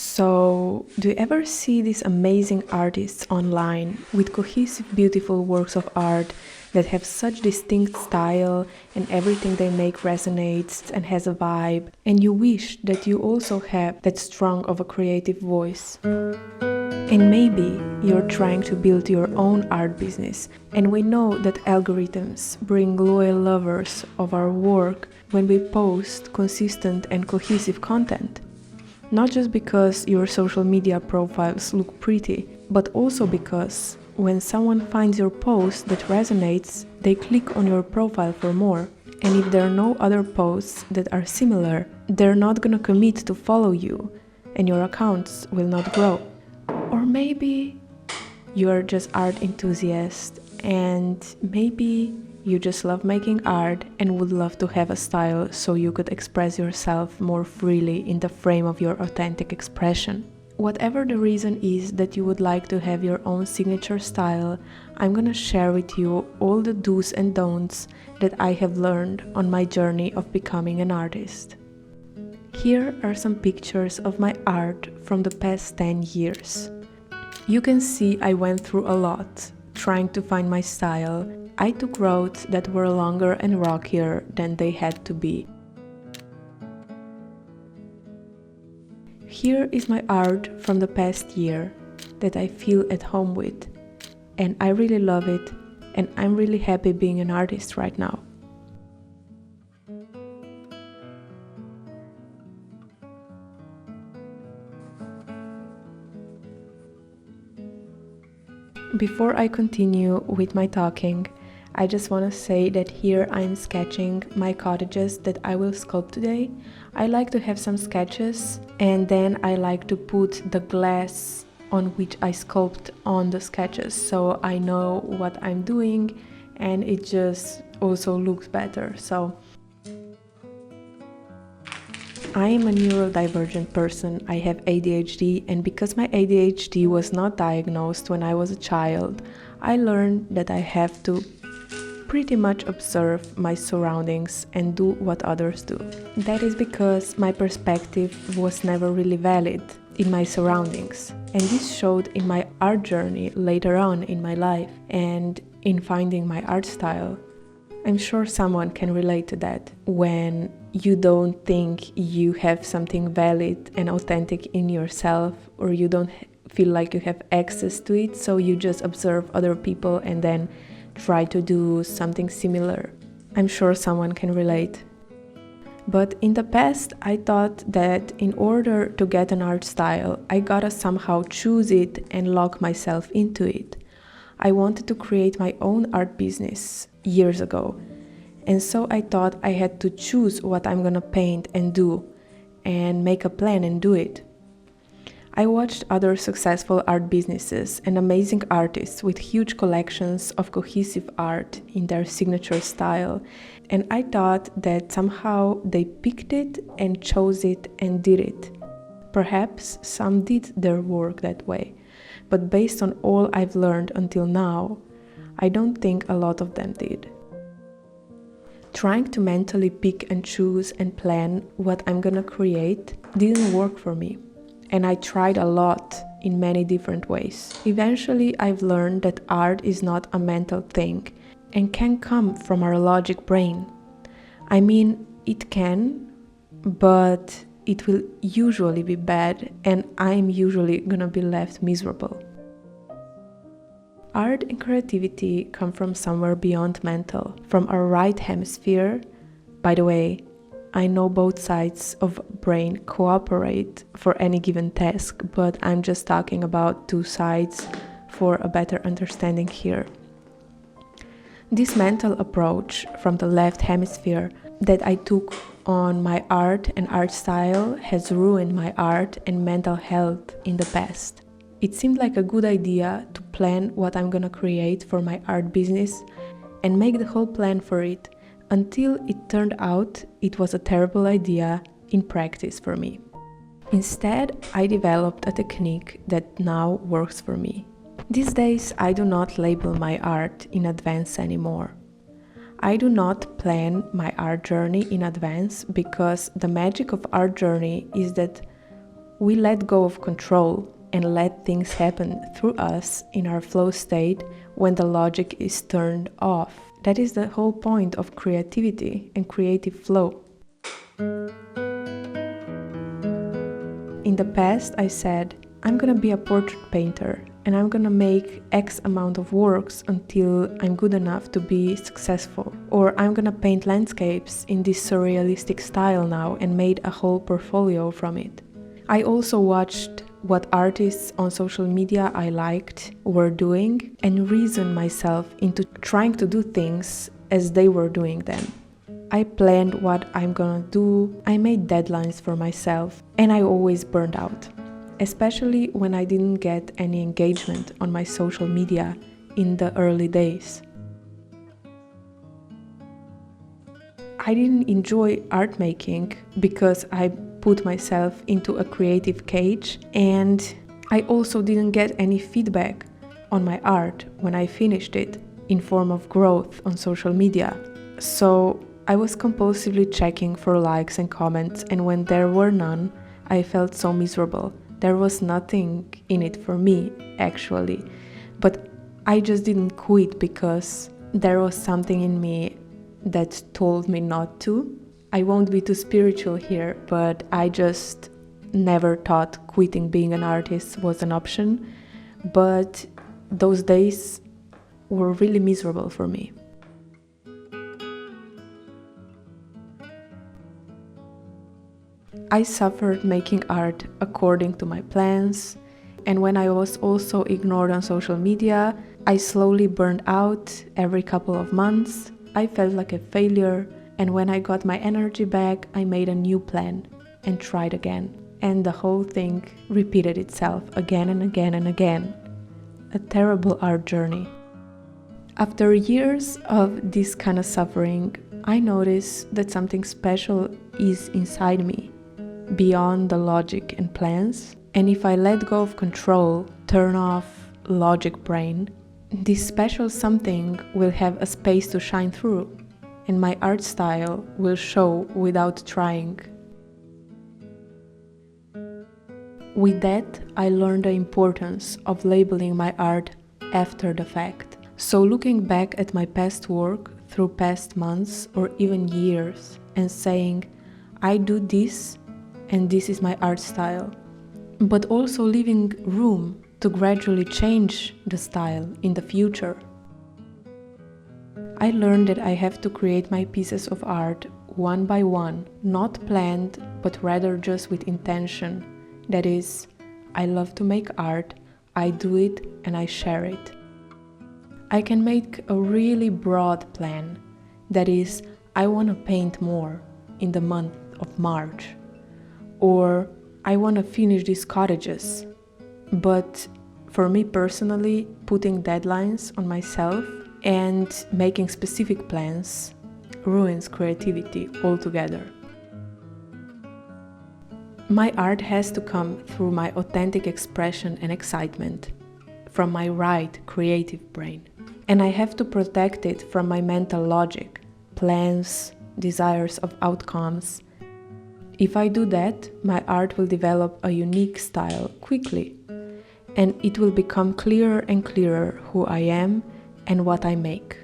So, do you ever see these amazing artists online with cohesive, beautiful works of art that have such distinct style and everything they make resonates and has a vibe, and you wish that you also have that strong of a creative voice? And maybe you're trying to build your own art business, and we know that algorithms bring loyal lovers of our work when we post consistent and cohesive content. Not just because your social media profiles look pretty, but also because when someone finds your post that resonates, they click on your profile for more. And if there are no other posts that are similar, they're not gonna commit to follow you, and your accounts will not grow. Or maybe you are just art enthusiast, and maybe you just love making art and would love to have a style so you could express yourself more freely in the frame of your authentic expression. Whatever the reason is that you would like to have your own signature style, I'm gonna share with you all the do's and don'ts that I have learned on my journey of becoming an artist. Here are some pictures of my art from the past 10 years. You can see I went through a lot, trying to find my style. I took roads that were longer and rockier than they had to be. Here is my art from the past year that I feel at home with, and I really love it, and I'm really happy being an artist right now. Before I continue with my talking, I just want to say that here I'm sketching my cottages that I will sculpt today. I like to have some sketches, and then I like to put the glass on which I sculpt on the sketches, so I know what I'm doing and it just also looks better. So I am a neurodivergent person. I have ADHD, and because my ADHD was not diagnosed when I was a child, I learned that I have to pretty much observe my surroundings and do what others do. That is because my perspective was never really valid in my surroundings, and this showed in my art journey later on in my life and in finding my art style. I'm sure someone can relate to that when you don't think you have something valid and authentic in yourself, or you don't feel like you have access to it, so you just observe other people and then try to do something similar. I'm sure someone can relate. But in the past, I thought that in order to get an art style, I gotta somehow choose it and lock myself into it. I wanted to create my own art business years ago, and so I thought I had to choose what I'm gonna paint and do, and make a plan and do it. I watched other successful art businesses and amazing artists with huge collections of cohesive art in their signature style, and I thought that somehow they picked it and chose it and did it. Perhaps some did their work that way, but based on all I've learned until now, I don't think a lot of them did. Trying to mentally pick and choose and plan what I'm gonna create didn't work for me. And I tried a lot in many different ways. Eventually, I've learned that art is not a mental thing and can come from our logic brain. I mean, it can, but it will usually be bad, and I'm usually gonna be left miserable. Art and creativity come from somewhere beyond mental, from our right hemisphere. By the way, I know both sides of brain cooperate for any given task, but I'm just talking about two sides for a better understanding here. This mental approach from the left hemisphere that I took on my art and art style has ruined my art and mental health in the past. It seemed like a good idea to plan what I'm gonna create for my art business and make the whole plan for it, until it turned out it was a terrible idea in practice for me. Instead, I developed a technique that now works for me. These days, I do not label my art in advance anymore. I do not plan my art journey in advance because the magic of art journey is that we let go of control and let things happen through us in our flow state when the logic is turned off. That is the whole point of creativity and creative flow. In the past, I said, I'm gonna be a portrait painter and I'm gonna make X amount of works until I'm good enough to be successful. Or I'm gonna paint landscapes in this surrealistic style now and made a whole portfolio from it. I also watched what artists on social media I liked were doing and reasoned myself into trying to do things as they were doing them. I planned what I'm gonna do, I made deadlines for myself, and I always burned out. Especially when I didn't get any engagement on my social media in the early days. I didn't enjoy art making because I put myself into a creative cage, and I also didn't get any feedback on my art when I finished it in form of growth on social media. So I was compulsively checking for likes and comments, and when there were none, I felt so miserable. There was nothing in it for me, actually. But I just didn't quit because there was something in me that told me not to. I won't be too spiritual here, but I just never thought quitting being an artist was an option. But those days were really miserable for me. I suffered making art according to my plans, and when I was also ignored on social media, I slowly burned out every couple of months. I felt like a failure, and when I got my energy back, I made a new plan and tried again. And the whole thing repeated itself again and again and again. A terrible art journey. After years of this kind of suffering, I noticed that something special is inside me, beyond the logic and plans. And if I let go of control, turn off logic brain, this special something will have a space to shine through, and my art style will show without trying. With that, I learned the importance of labeling my art after the fact. So looking back at my past work through past months or even years and saying, I do this and this is my art style, but also leaving room to gradually change the style in the future. I learned that I have to create my pieces of art one by one, not planned, but rather just with intention. That is, I love to make art, I do it and I share it. I can make a really broad plan. That is, I want to paint more in the month of March. Or I want to finish these cottages. But for me personally, putting deadlines on myself and making specific plans ruins creativity altogether. My art has to come through my authentic expression and excitement, from my right creative brain. And I have to protect it from my mental logic, plans, desires of outcomes. If I do that, my art will develop a unique style quickly, and it will become clearer and clearer who I am and what I make,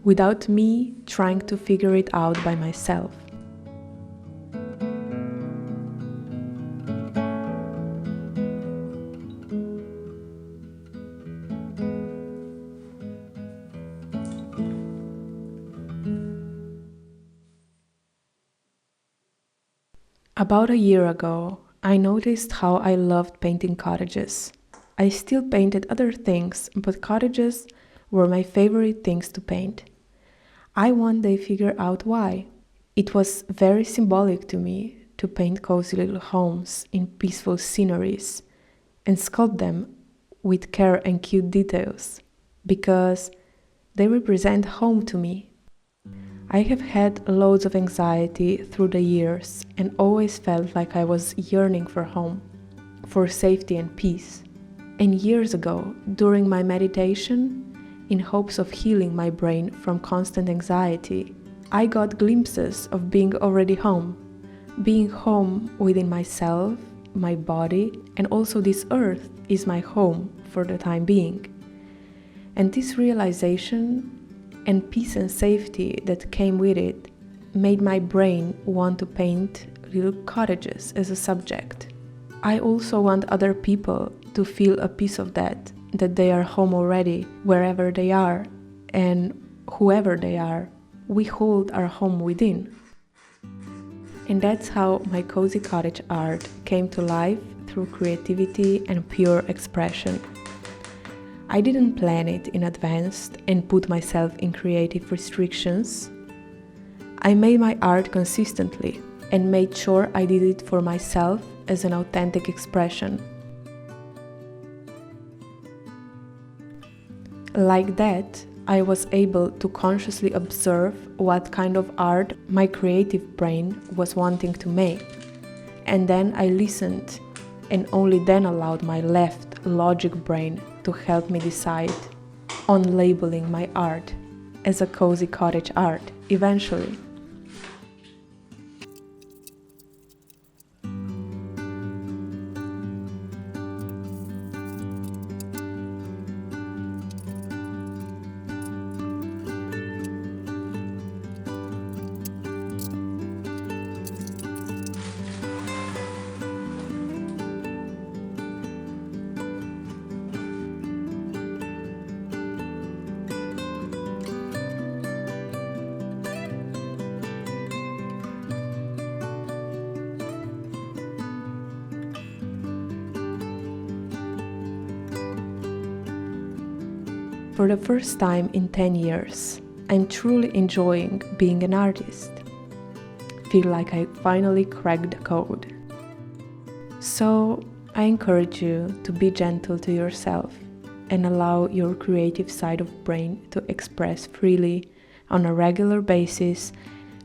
without me trying to figure it out by myself. About a year ago, I noticed how I loved painting cottages. I still painted other things, but cottages were my favorite things to paint. I one day figured out why. It was very symbolic to me to paint cozy little homes in peaceful sceneries and sculpt them with care and cute details, because they represent home to me. I have had loads of anxiety through the years and always felt like I was yearning for home, for safety and peace. And years ago, during my meditation, in hopes of healing my brain from constant anxiety, I got glimpses of being already home, being home within myself my body, and also this earth is my home for the time being. And this realization and peace and safety that came with it made my brain want to paint little cottages as a subject. I also want other people to feel a piece of that they are home already, wherever they are, and whoever they are. We hold our home within. And that's how my cozy cottage art came to life through creativity and pure expression. I didn't plan it in advance and put myself in creative restrictions. I made my art consistently and made sure I did it for myself as an authentic expression. Like that, I was able to consciously observe what kind of art my creative brain was wanting to make. And then I listened, and only then allowed my left logic brain to help me decide on labeling my art as a cozy cottage art eventually. For the first time in 10 years, I'm truly enjoying being an artist. Feel like I finally cracked the code. So I encourage you to be gentle to yourself and allow your creative side of brain to express freely on a regular basis,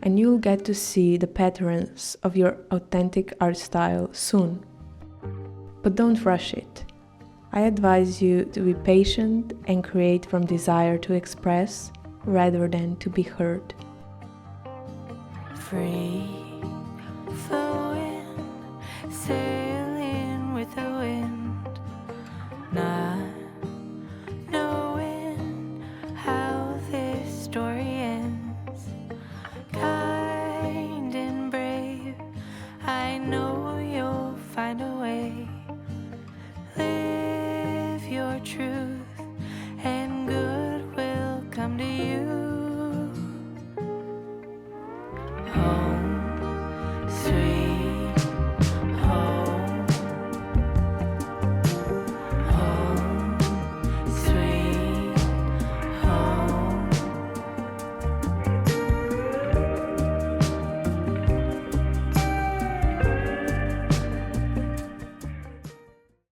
and you'll get to see the patterns of your authentic art style soon. But don't rush it. I advise you to be patient and create from desire to express rather than to be heard. Free flowing,